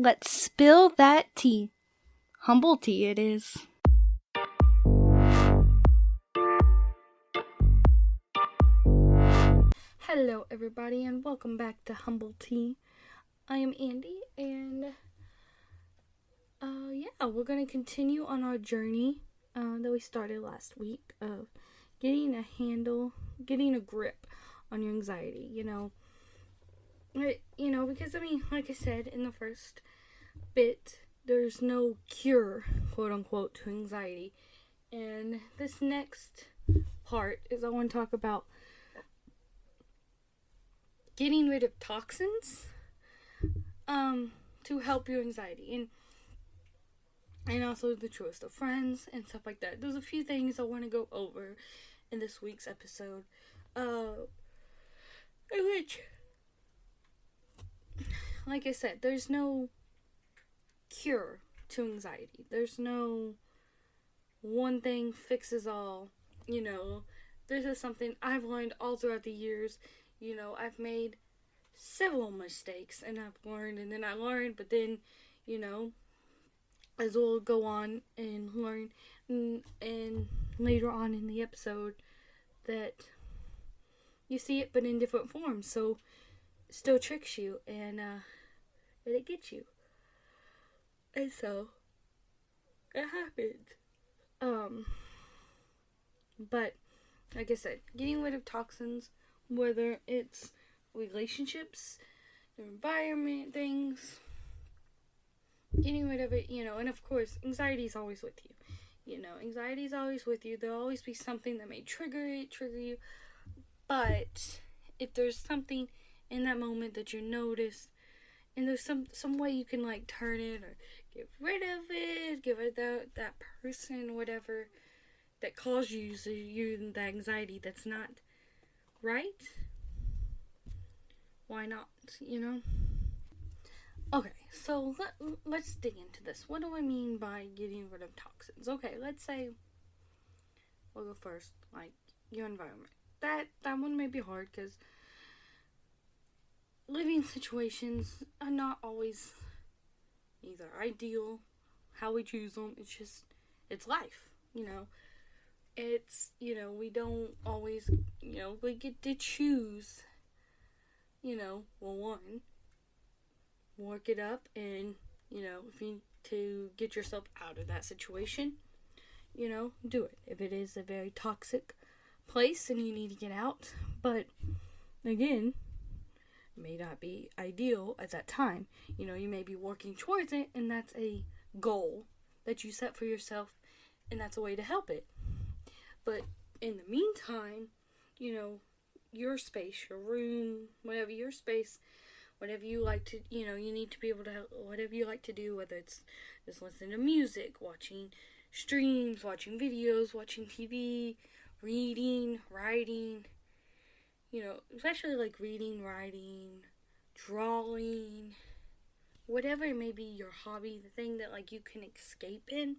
Let's spill that tea. HumbleTea it is. Hello everybody and welcome back to HumbleTea. I am Andy and we're going to continue on our journey that we started last week of getting a grip on your anxiety, because like I said in the first bit, there's no cure, quote unquote, to anxiety. And this next part is I want to talk about getting rid of toxins to help your anxiety and also the truest of friends and stuff like that. There's a few things I want to go over in this week's episode, which, like I said, there's no cure to anxiety. There's no one thing fixes all. This is something I've learned all throughout the years. I've made several mistakes and I've learned, and then I learned, but then, as we'll go on and learn and later on in the episode that you see it but in different forms, so it still tricks you and it gets you. And so it happens. But like I said, getting rid of toxins, whether it's relationships, your environment, things, getting rid of it, and of course, anxiety is always with you. Anxiety is always with you. There'll always be something that may trigger you. But if there's something in that moment that you notice, and there's some way you can turn it or get rid of it, get rid of that person, whatever, that causes you the anxiety that's not right, why not, Okay, so let's dig into this. What do I mean by getting rid of toxins? Okay, let's say we'll go first, your environment. That one may be hard because living situations are not always either ideal, how we choose them. It's life, It's, we don't always, we get to choose, one, work it up and, if you need to get yourself out of that situation, do it. If it is a very toxic place and you need to get out, but again, it may not be ideal at that time. You may be working towards it and that's a goal that you set for yourself and that's a way to help it. But in the meantime, your space, your room, whatever your space, whatever you like to, you need to be able to help, whatever you like to do, whether it's just listening to music, watching streams, watching videos, watching TV, reading, writing, especially reading, writing, drawing, whatever it may be, your hobby, the thing that you can escape in,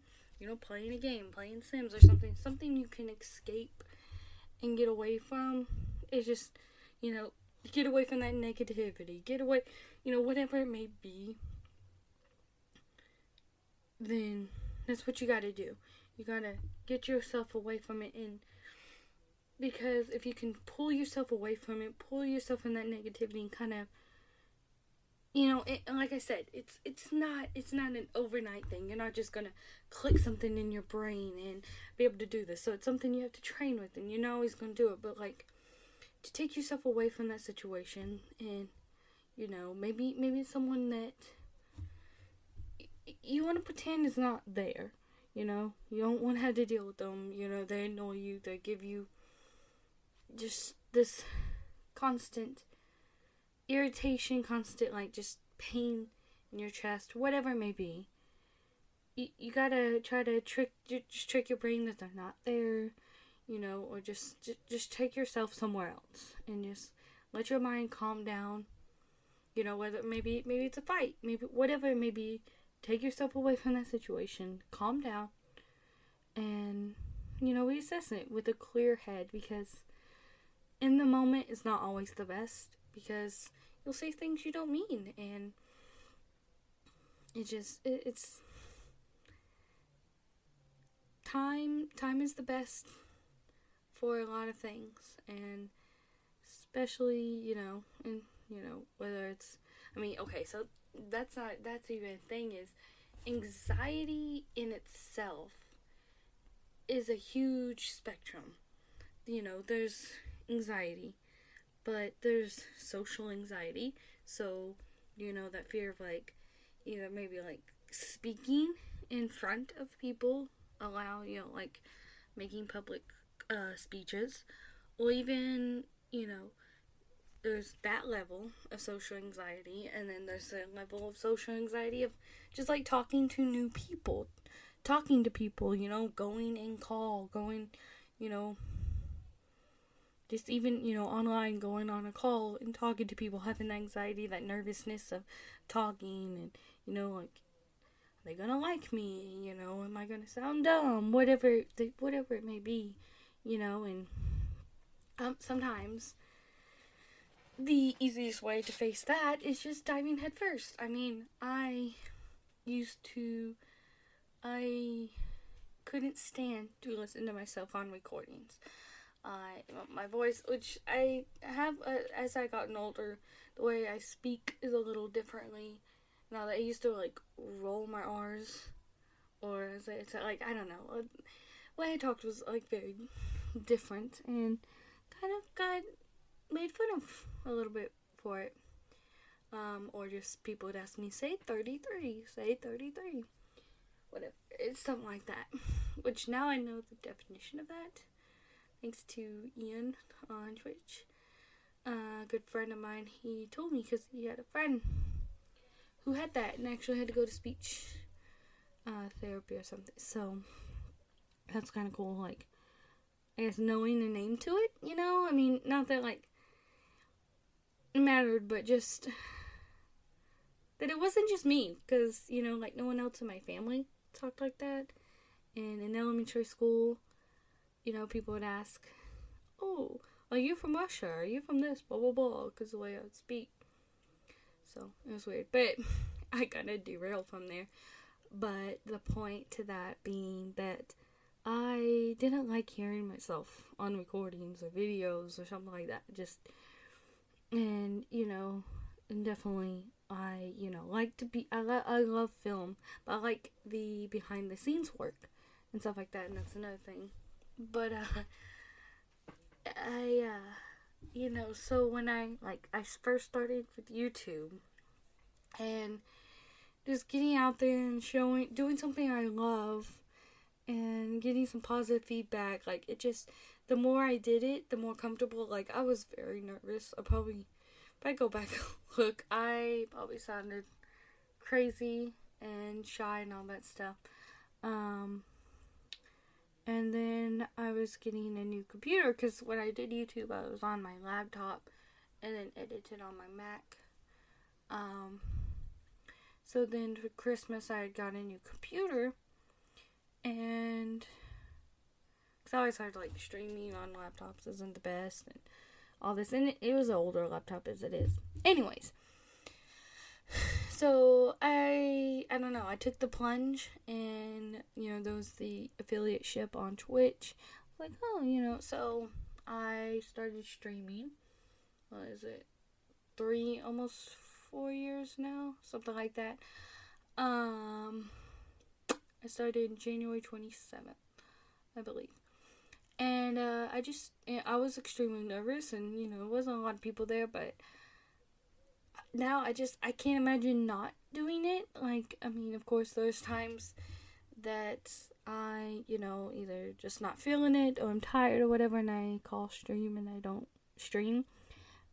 playing a game, playing Sims or something you can escape and get away from. It's just, get away from that negativity, get away, whatever it may be, then that's what you gotta do. You gotta get yourself away from it, and because if you can pull yourself away from it, pull yourself in that negativity and kind of, like I said, it's not an overnight thing. You're not just gonna click something in your brain and be able to do this. So it's something you have to train with, and you're not always gonna do it. But to take yourself away from that situation, and maybe it's someone that you want to pretend is not there. You don't want to have to deal with them. They annoy you. They give you just this constant irritation, constant just pain in your chest, whatever it may be. You gotta try to trick your brain that they're not there, or just take yourself somewhere else and just let your mind calm down. Whether maybe it's a fight, maybe whatever it may be, take yourself away from that situation, calm down, and reassess it with a clear head, because in the moment it's not always the best, because you'll say things you don't mean, and it's time is the best for a lot of things, and especially, and whether it's, okay, so that's even a thing, is anxiety in itself is a huge spectrum. There's anxiety, but there's social anxiety. So, that fear of, like, either maybe, like, speaking in front of people, like, making public speeches, or even, there's that level of social anxiety, and then there's a level of social anxiety of just, like, talking to people, going in call, just even, online, going on a call and talking to people, having that anxiety, that nervousness of talking, and, like, are they gonna like me, am I gonna sound dumb, whatever it may be, and sometimes the easiest way to face that is just diving head first. I couldn't stand to listen to myself on recordings. My voice, which I have, as I gotten older, the way I speak is a little differently. Now that I used to, like, roll my R's, or it's like, I don't know, the way I talked was, like, very different, and kind of got made fun of a little bit for it. Or just people would ask me, say 33, whatever. It's something like that. Which now I know the definition of that, thanks to Ian on Twitch. A good friend of mine, he told me, because he had a friend who had that and actually had to go to speech therapy or something. So that's kind of cool, like, I guess knowing a name to it, not that, like, it mattered, but just that it wasn't just me, because, like, no one else in my family talked like that. And in elementary school, people would ask, oh, are you from Russia? Are you from this? Blah, blah, blah, because the way I would speak. So, it was weird. But I kind of derailed from there. But the point to that being that I didn't like hearing myself on recordings or videos or something like that. And definitely, I, like to be, I love film, but I like the behind the scenes work and stuff like that, and that's another thing. But, so when I first started with YouTube, and just getting out there and doing something I love, and getting some positive feedback, like, it just, the more I did it, the more comfortable, like, I was very nervous. If I go back and look, I probably sounded crazy and shy and all that stuff. And then I was getting a new computer, because when I did YouTube, I was on my laptop and then edited on my Mac. So then for Christmas, I had got a new computer, and because I always heard, like, streaming on laptops isn't the best and all this, and it was an older laptop as it is. Anyways, so I don't know, I took the plunge, and, there was the affiliate ship on Twitch. Like, oh, so I started streaming. What is it? 3, almost 4 years now? Something like that. I started January 27th, I believe. And, I was extremely nervous, and, there wasn't a lot of people there, but now I can't imagine not doing it. Like, of course, there's times that I, either just not feeling it, or I'm tired or whatever, and I call stream and I don't stream.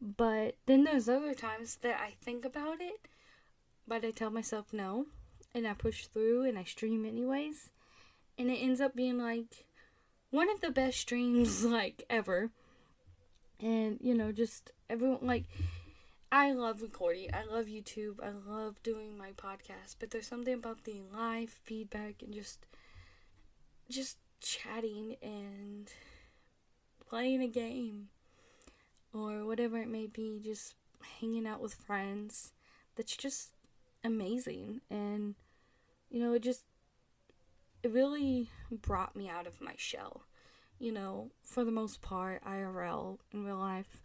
But then there's other times that I think about it, but I tell myself no, and I push through and I stream anyways, and it ends up being, like, one of the best streams, like, ever. And, just everyone, like, I love recording, I love YouTube, I love doing my podcast, but there's something about the live feedback and just chatting and playing a game or whatever it may be, just hanging out with friends, that's just amazing. And, it really brought me out of my shell. For the most part, IRL, in real life,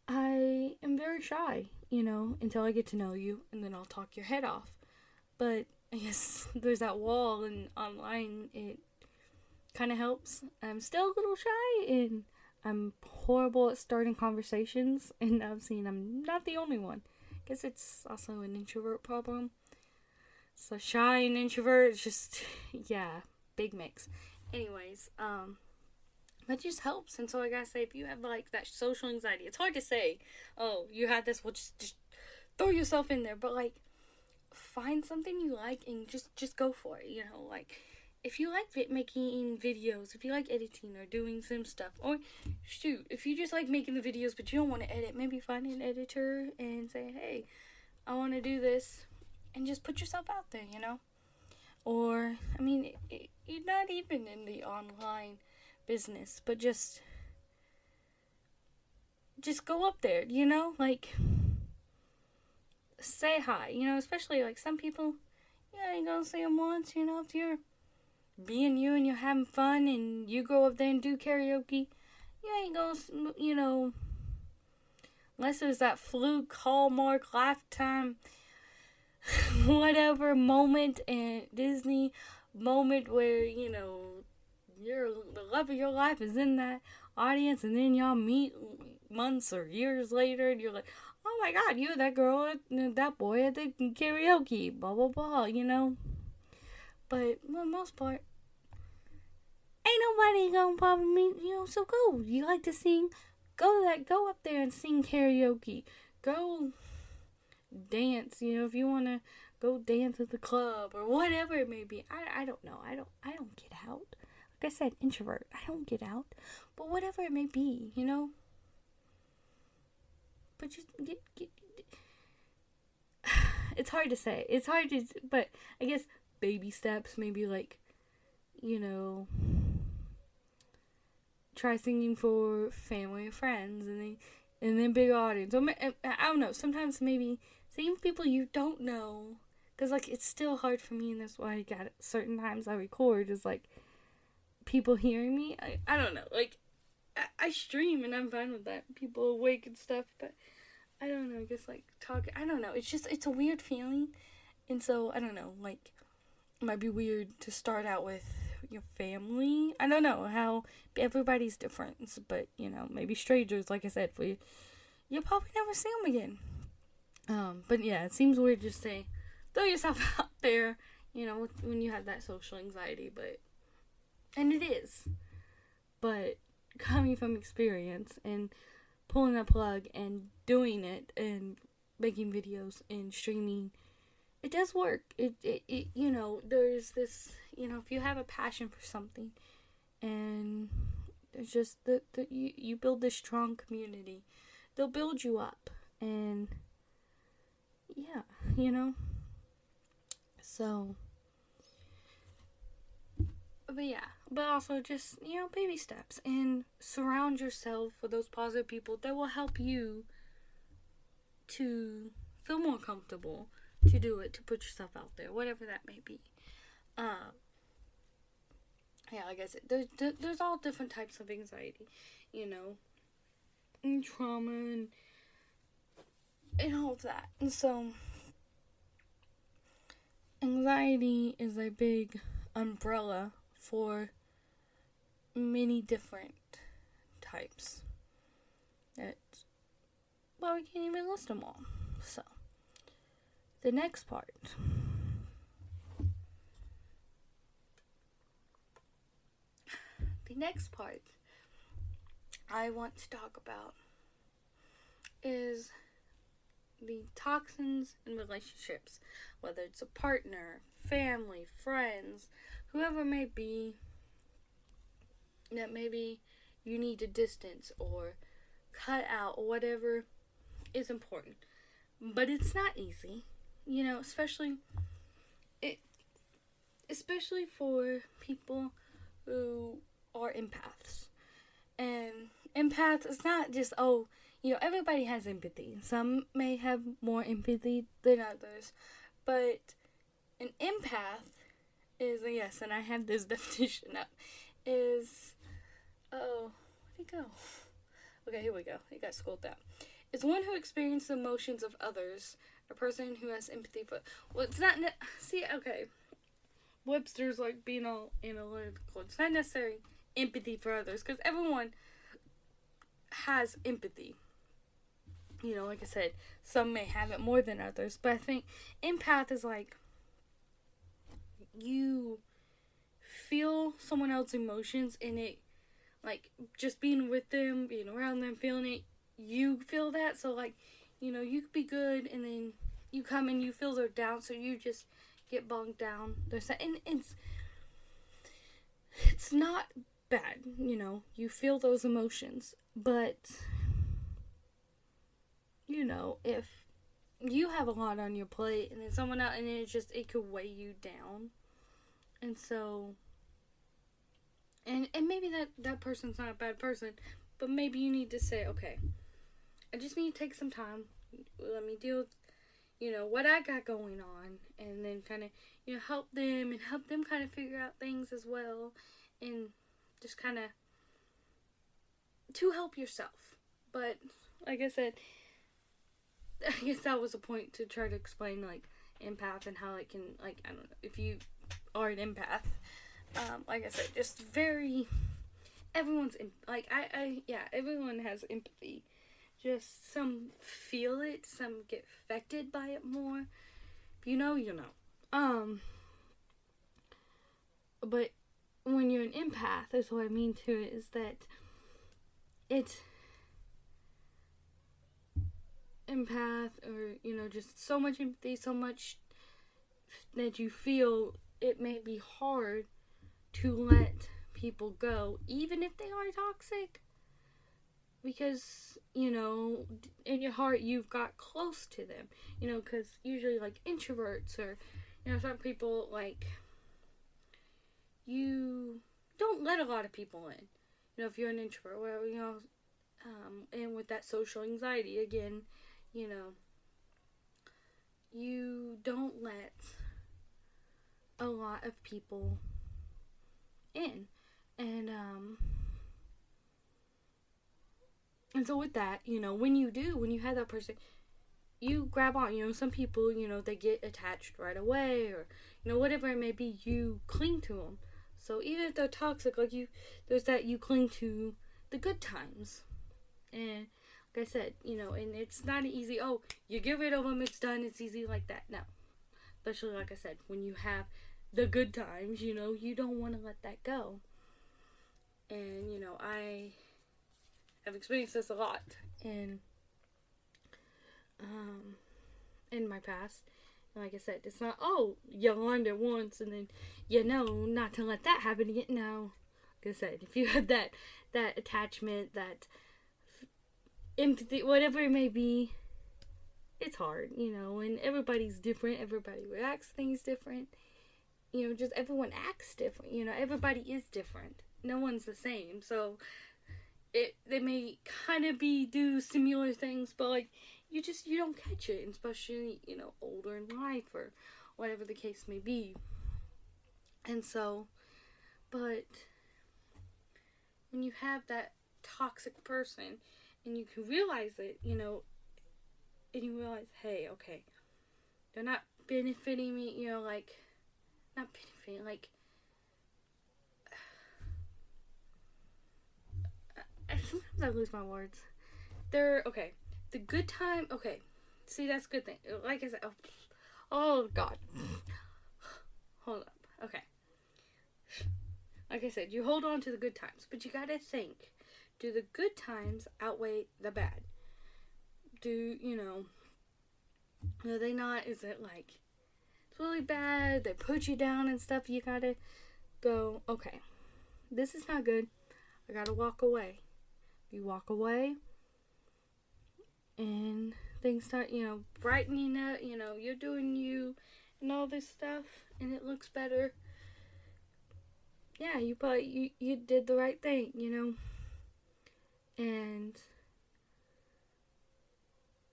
I am very shy, until I get to know you, and then I'll talk your head off. But I guess there's that wall, and online it kind of helps. I'm still a little shy, and I'm horrible at starting conversations, and I've seen I'm not the only one. I guess it's also an introvert problem. So shy and introvert, it's just, yeah, big mix. Anyways, that just helps. And so I gotta say, if you have like that social anxiety, it's hard to say, oh, you had this, well, just throw yourself in there. But like, find something you like and just go for it. Like, if you like making videos, if you like editing or doing some stuff, or shoot, if you just like making the videos but you don't want to edit, maybe find an editor and say, hey, I want to do this, and just put yourself out there, Or, I mean, you're not even in the online business, but just go up there, like, say hi, especially like some people, you gonna see them once, if you're being you and you're having fun and you go up there and do karaoke, you ain't gonna, unless there's that fluke, Hallmark, Lifetime, whatever moment and Disney moment where, the love of your life is in that audience, and then y'all meet months or years later and you're like, oh my god, you're that girl, that boy at the karaoke, blah blah blah, But for the most part, ain't nobody gonna bother me, so go. You like to sing, go up there and sing karaoke. Go dance, if you wanna go dance at the club or whatever it may be. I don't know. I don't get out. Like I said, introvert. I don't get out. But whatever it may be, But just get it's hard to say. But I guess baby steps, maybe like, try singing for family and friends, and then big audience. I don't know. Sometimes maybe singing for people you don't know, because like it's still hard for me, and that's why I got it. Certain times I record is like people hearing me. I don't know. Like I stream and I'm fine with that. People awake and stuff, but I don't know. I guess like talking. I don't know. It's a weird feeling, and so I don't know. Like it might be weird to start out with your family. I don't know how everybody's different, but maybe strangers. Like I said, you'll probably never see them again. But yeah, it seems weird just to throw yourself out there, when you have that social anxiety, and it is. But coming from experience and pulling that plug and doing it and making videos and streaming, it does work. It there's this, if you have a passion for something, and there's just you build this strong community, they'll build you up, and yeah, so, but yeah, but also just, baby steps, and surround yourself with those positive people that will help you to feel more comfortable to do it, to put yourself out there, whatever that may be. Yeah, like I said, there's all different types of anxiety, and trauma and all of that. And so, anxiety is a big umbrella for many different types. Well, we can't even list them all. So, the next part. The next part I want to talk about is the toxins in relationships, whether it's a partner, family, friends, whoever it may be, that maybe you need to distance or cut out or whatever is important. But it's not easy, especially for people who are empaths. And empaths, it's not just, everybody has empathy. Some may have more empathy than others, But an empath is, yes, and I have this definition up, is, where'd it go? Okay, here we go. It got scrolled down. Is one who experiences the emotions of others, a person who has empathy for, well, it's not, okay. Webster's like being all analytical. It's not necessarily empathy for others, because everyone has empathy. You know, like I said, some may have it more than others, but I think empath is like, you feel someone else's emotions, and it, like, just being with them, being around them, feeling it, you feel that, so, like, you know, you could be good, and then you come and you feel they're down, so you just get bogged down. And it's not bad, you know, you feel those emotions, but, you know, if you have a lot on your plate, and then someone else, and then it could weigh you down, and so, and maybe that person's not a bad person, but maybe you need to say, okay, I just need to take some time, let me deal with, you know, what I got going on, and then kind of, you know, help them kind of figure out things as well, and just kind of to help yourself. But, like I said, I guess that was a point to try to explain, like, empath and how it can, like, I don't know, if you are an empath, like I said, just very, everyone's, everyone has empathy. Just some feel it, some get affected by it more. If you know, you know. But when you're an empath, that's what I mean to it, is that it's empath, or, you know, just so much empathy, so much that you feel it may be hard to let people go, even if they are toxic, because, you know, in your heart you've got close to them, you know, because usually, like, introverts, or, you know, some people, like, you don't let a lot of people in, you know, if you're an introvert, well, you know, and with that social anxiety, again, you know, you don't let a lot of people in, and so with that, you know, when you have that person, you grab on, you know, some people, you know, they get attached right away, or, you know, whatever it may be, you cling to them. So even if they're toxic, like, there's that, you cling to the good times. And like I said, you know, and it's not easy, oh, you get rid of them, it's done, it's easy like that. No. Especially, like I said, when you have the good times, you know, you don't want to let that go. And, you know, I have experienced this a lot in my past. And like I said, it's not, oh, you learned it once and then you know not to let that happen again. No. Like I said, if you have that attachment, that empathy, whatever it may be, it's hard, you know, and everybody's different. Everybody reacts to things different. You know, just everyone acts different. You know, everybody is different. No one's the same. So, they may kind of do similar things, but, like, you don't catch it, especially, you know, older in life, or whatever the case may be. And so, but when you have that toxic person, and you can realize it, you know, and you realize, hey, okay, they're not benefiting me, you know, like, not benefiting, like, sometimes I lose my words. They're, okay, the good time, okay, see, that's a good thing. Like I said, oh God. Hold up, okay. Like I said, you hold on to the good times, but you gotta think, do the good times outweigh the bad? Are they not, is it like, it's really bad, they put you down and stuff, you gotta go, okay, this is not good, I gotta walk away. You walk away, and things start, you know, brightening up, you know, you're doing you, and all this stuff, and it looks better. Yeah, you did the right thing, you know, and,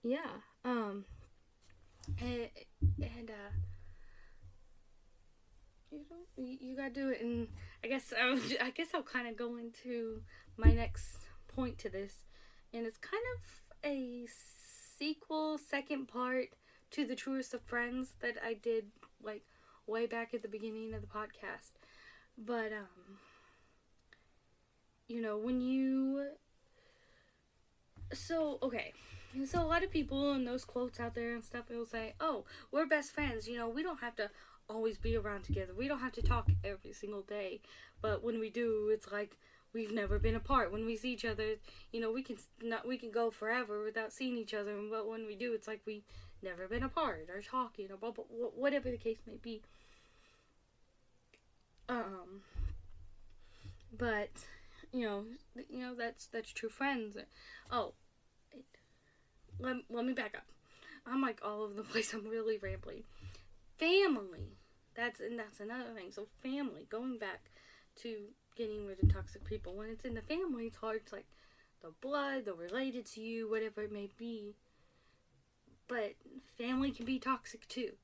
yeah, And you gotta do it. And I guess I'll kind of go into my next point to this, and it's kind of a sequel, second part to the Truest of Friends that I did like way back at the beginning of the podcast. But when you okay. So a lot of people and those quotes out there and stuff, will say, "Oh, we're best friends. We don't have to always be around together. We don't have to talk every single day. But when we do, it's like we've never been apart. When we see each other, we can go forever without seeing each other. But when we do, it's like we've never been apart or talking or whatever the case may be." But that's true friends. Oh, let me back up. I'm like all over the place. I'm really rambling. Family. That's another thing. So family. Going back to getting rid of toxic people. When it's in the family, it's hard. It's like the blood, they're related to you, whatever it may be. But family can be toxic too.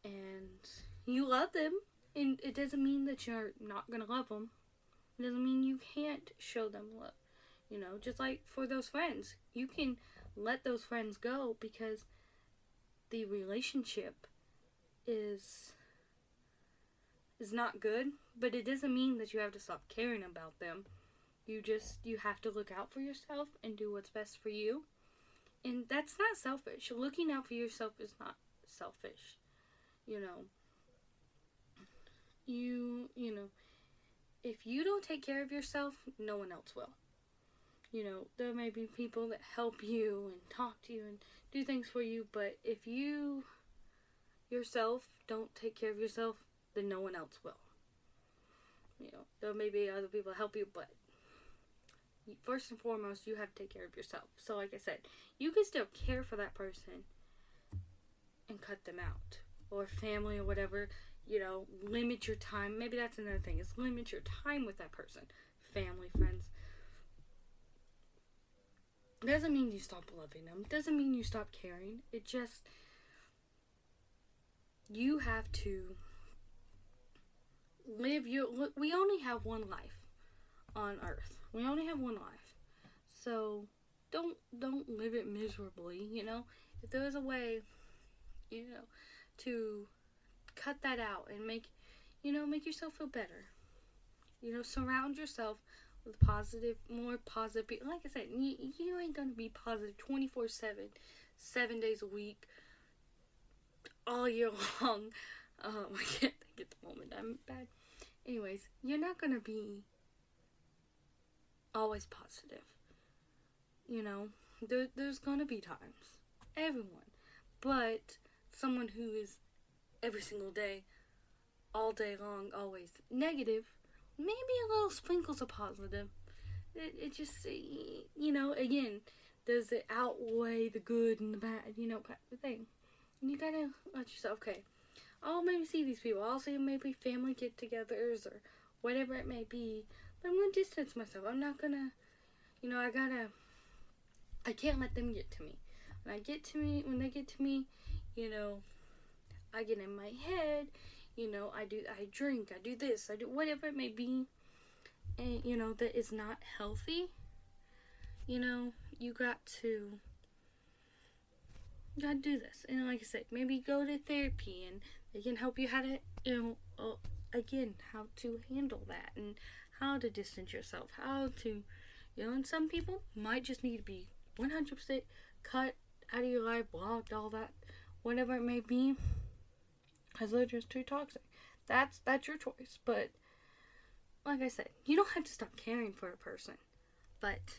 And you love them. And it doesn't mean that you're not going to love them. It doesn't mean you can't show them love. Just like for those friends. You can let those friends go because the relationship is not good. But it doesn't mean that you have to stop caring about them. You have to look out for yourself and do what's best for you. And that's not selfish. Looking out for yourself is not selfish. If you don't take care of yourself, no one else will. There may be people that help you and talk to you and do things for you, but if you yourself don't take care of yourself, then no one else will. There may be other people that help you, but first and foremost, you have to take care of yourself. So like I said, you can still care for that person and cut them out. Or family or whatever, limit your time. Maybe that's another thing, is limit your time with that person. Family, friends. Doesn't mean you stop loving them. Doesn't mean you stop caring. It just, you have to live we only have one life on earth. We only have one life. So don't live it miserably, If there was a way, to cut that out and make yourself feel better. Surround yourself with more positive people. Like I said, you ain't gonna be positive 24/7, 7 days a week, all year long. I can't think at the moment. I'm bad. Anyways, you're not gonna be always positive. There's gonna be times. Everyone. But someone who is every single day, all day long, always negative, maybe a little sprinkles of positive. It just, again, does it outweigh the good and the bad, kind of thing. And you gotta let yourself, okay, I'll maybe see these people. I'll see maybe family get-togethers or whatever it may be. But I'm gonna distance myself. I'm not gonna, I can't let them get to me. When they get to me, I get in my head, I drink, I do this, I do whatever it may be, and, that is not healthy. You got to do this. And like I said, maybe go to therapy and they can help you how to, how to handle that and how to distance yourself, how to, and some people might just need to be 100% cut out of your life, blocked, all that, whatever it may be, because they're just too toxic. That's your choice. But like I said, you don't have to stop caring for a person. But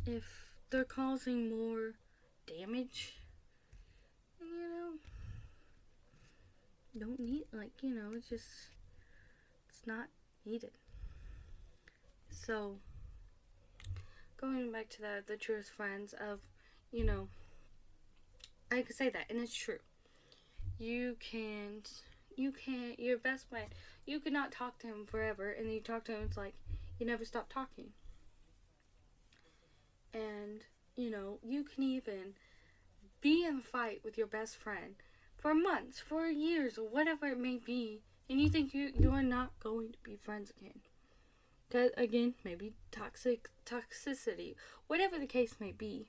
if they're causing more damage, don't need, it's not needed. So, going back to the truest friends of, I could say that, and it's true. You can't, your best friend, you could not talk to him forever, and then you talk to him, it's like, you never stop talking. And, you can even be in a fight with your best friend for months, for years, or whatever it may be, and you think you are not going to be friends again. Because, again, maybe toxicity, whatever the case may be.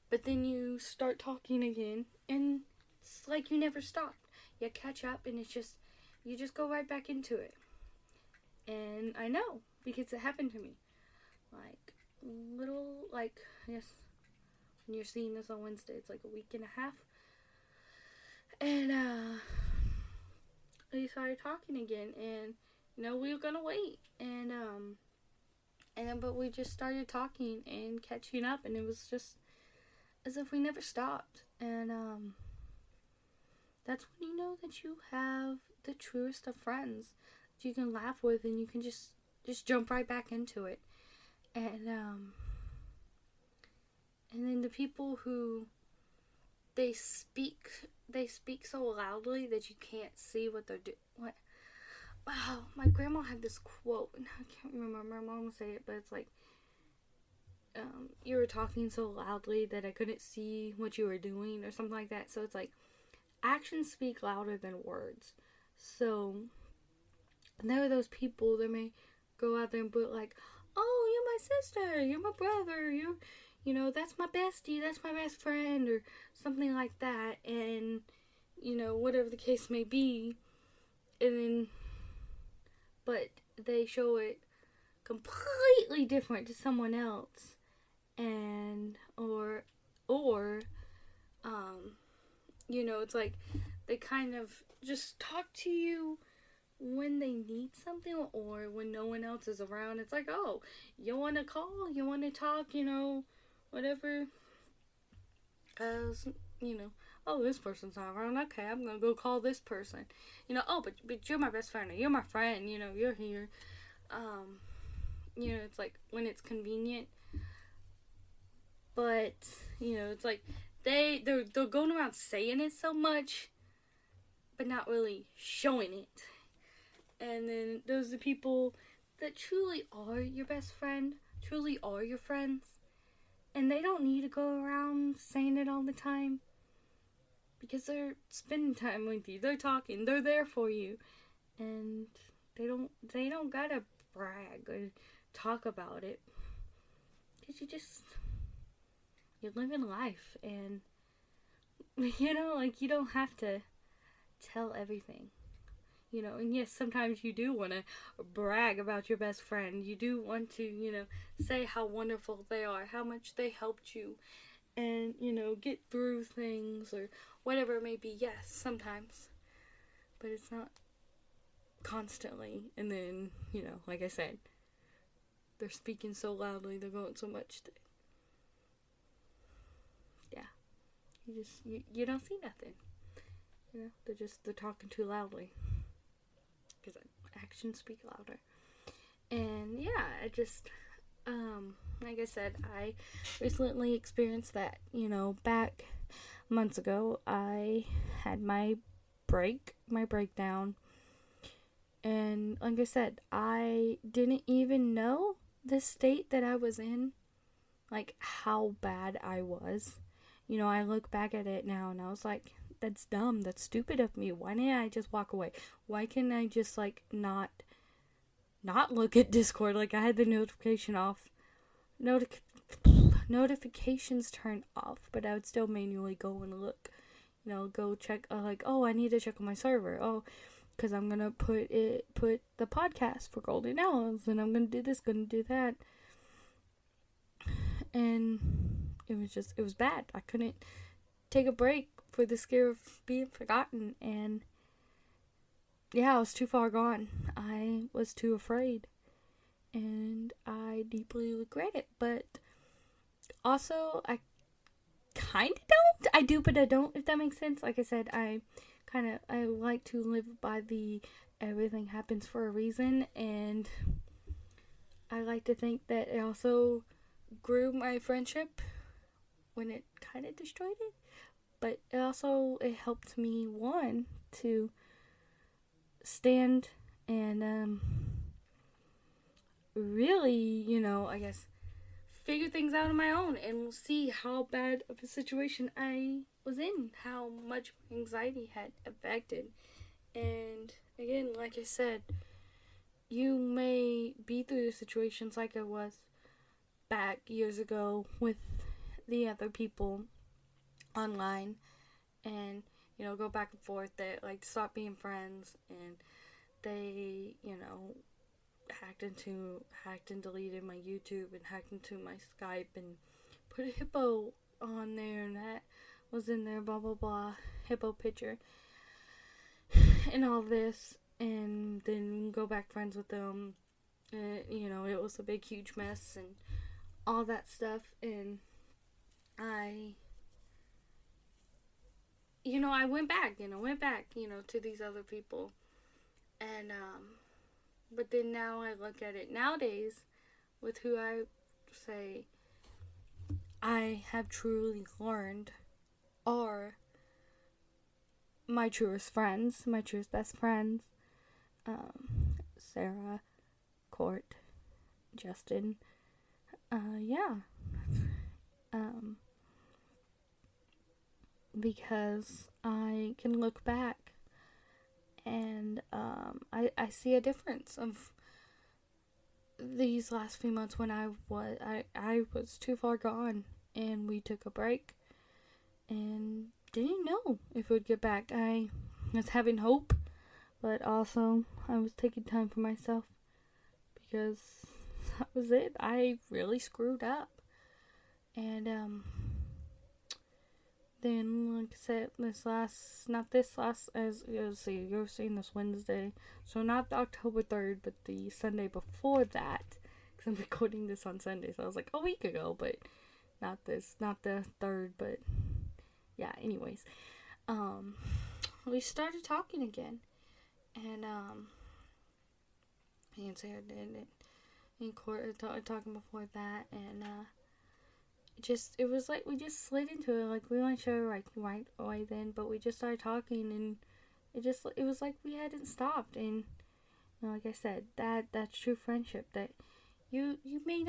But then you start talking again, and it's like you never stopped. You catch up, and you just go right back into it. And I know, because it happened to me. Yes, when you're seeing this on Wednesday, it's like a week and a half. And, we started talking again, and, we were gonna wait. But we just started talking and catching up, and it was just as if we never stopped. And, that's when you know that you have the truest of friends that you can laugh with, and you can just jump right back into it. And then the people who they speak so loudly that you can't see what they're doing. Wow, my grandma had this quote, and I can't remember my mom say it, but it's like, you were talking so loudly that I couldn't see what you were doing, or something like that. So it's like, actions speak louder than words. So there are those people that may go out there and put like, oh, you're my sister, you're my brother, that's my bestie, that's my best friend, or something like that, and, whatever the case may be, and then, but they show it completely different to someone else, and, it's like, they kind of just talk to you when they need something, or when no one else is around. It's like, oh, you want to call, you want to talk, whatever, because, oh, this person's not around, okay, I'm gonna go call this person, oh, but you're my best friend, or you're my friend, you're here, it's like, when it's convenient, but, it's like, they're going around saying it so much, but not really showing it. And then those are the people that truly are your best friend, truly are your friends, and they don't need to go around saying it all the time, because they're spending time with you, they're talking, they're there for you, and they don't gotta brag or talk about it, because you're living life, and you don't have to tell everything, and yes, sometimes you do want to brag about your best friend, you do want to, say how wonderful they are, how much they helped you, and, get through things, or whatever it may be. Yes, sometimes, but it's not constantly. And then, like I said, they're speaking so loudly, they're going so much that, yeah, you don't see nothing, they're talking too loudly, because actions speak louder. And yeah, like I said, I recently experienced that, back months ago. I had my breakdown, and like I said, I didn't even know the state that I was in, like how bad I was. I look back at it now, and I was like, that's dumb, that's stupid of me. Why didn't I just walk away? Why can't I just like not look at Discord? Like, I had the notification off, notifications turned off, but I would still manually go and look, go check, like, oh, I need to check on my server, oh, because I'm gonna put the podcast for Golden Owls, and I'm gonna do this, gonna do that, and it was bad. I couldn't take a break for the scare of being forgotten, and yeah, I was too far gone. I was too afraid, and I deeply regret it, but also I kind of don't. I do, but I don't, if that makes sense. Like I said, I like to live by the everything happens for a reason, and I like to think that it also grew my friendship when it kind of destroyed it, but it helped me, one, to stand and really, I guess, figure things out on my own and see how bad of a situation I was in, how much anxiety had affected. And again, like I said, you may be through situations like I was back years ago with the other people online, and go back and forth, that like stop being friends, and they hacked and deleted my YouTube, and hacked into my Skype, and put a hippo on there, and that was in there, blah blah blah, hippo picture and all this, and then go back friends with them. It was a big huge mess and all that stuff. And I went back to these other people. And but then now I look at it nowadays with who I say I have truly learned are my truest friends, my truest best friends. Sarah, Court, Justin. Yeah. Because I can look back and I see a difference of these last few months when I was too far gone, and we took a break and didn't know if it would get back. I was having hope, but also I was taking time for myself, because that was it. I really screwed up. And then, like I said, you're seeing this Wednesday, so not the October 3rd, but the Sunday before that, because I'm recording this on Sunday, so I was like a week ago, but not the 3rd, but yeah, anyways, we started talking again, and me and Sarah did it in court, talking before that, and it was like we just slid into it, like we weren't sure right away then, but we just started talking, and it was like we hadn't stopped. And like I said, that's true friendship, that you may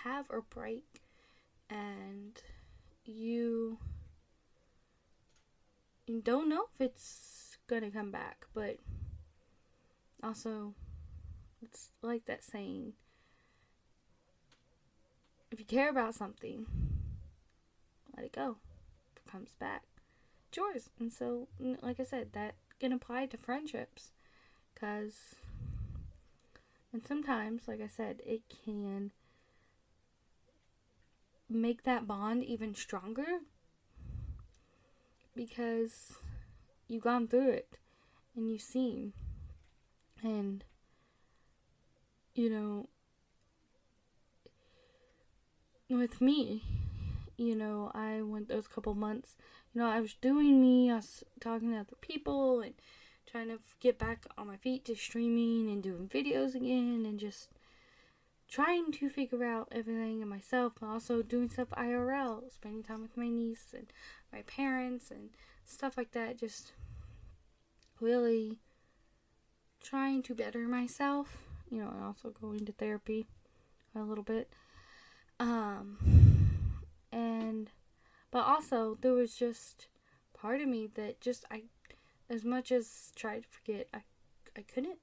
have a break, and you don't know if it's gonna come back, but also it's like that saying, if you care about something, let it go. If it comes back, it's yours. And so, like I said, that can apply to friendships. And sometimes, like I said, it can make that bond even stronger, because you've gone through it, and you've seen. And, with me, I went those couple months, I was doing me, I was talking to other people, and trying to get back on my feet to streaming and doing videos again, and just trying to figure out everything in myself, but also doing stuff IRL, spending time with my niece and my parents and stuff like that, just really trying to better myself, and also going to therapy a little bit. But also there was just part of me that as much as tried to forget, I couldn't.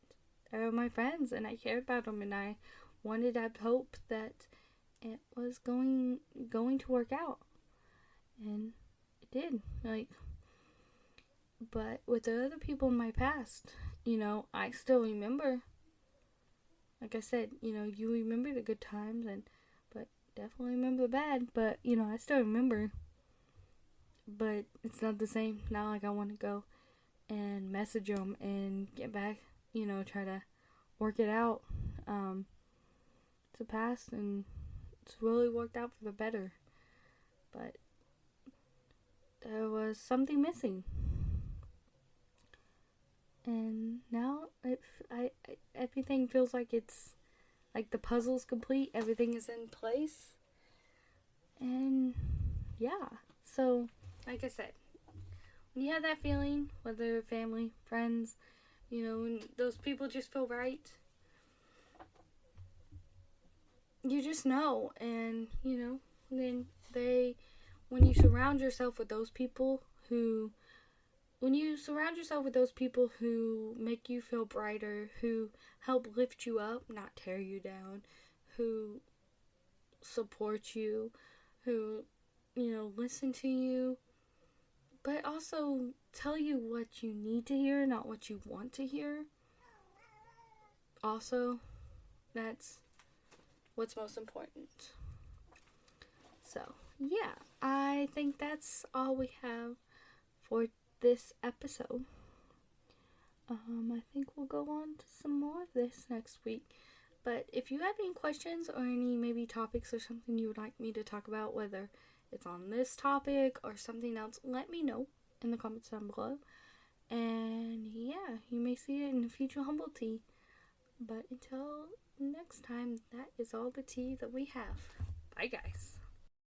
They were my friends, and I cared about them, and I wanted to have hope that it was going to work out, and it did. But with the other people in my past, I still remember. Like I said, you remember the good times, but definitely remember the bad. But I still remember. But it's not the same now. Like, I want to go and message them and get back. Try to work it out. It's a past, and it's really worked out for the better. But there was something missing. And now everything feels like it's like the puzzle's complete. Everything is in place. And yeah. So, like I said, when you have that feeling, whether family, friends, when those people just feel right, you just know. And, then when you surround yourself with those people who make you feel brighter, who help lift you up, not tear you down, who support you, who, listen to you, but also tell you what you need to hear, not what you want to hear. Also, that's what's most important. So, yeah, I think that's all we have for this episode. I think we'll go on to some more of this next week. But if you have any questions or any maybe topics or something you would like me to talk about, whether it's on this topic or something else, let me know in the comments down below. And yeah, you may see it in the future HumbleTea. But until next time, that is all the tea that we have. Bye, guys.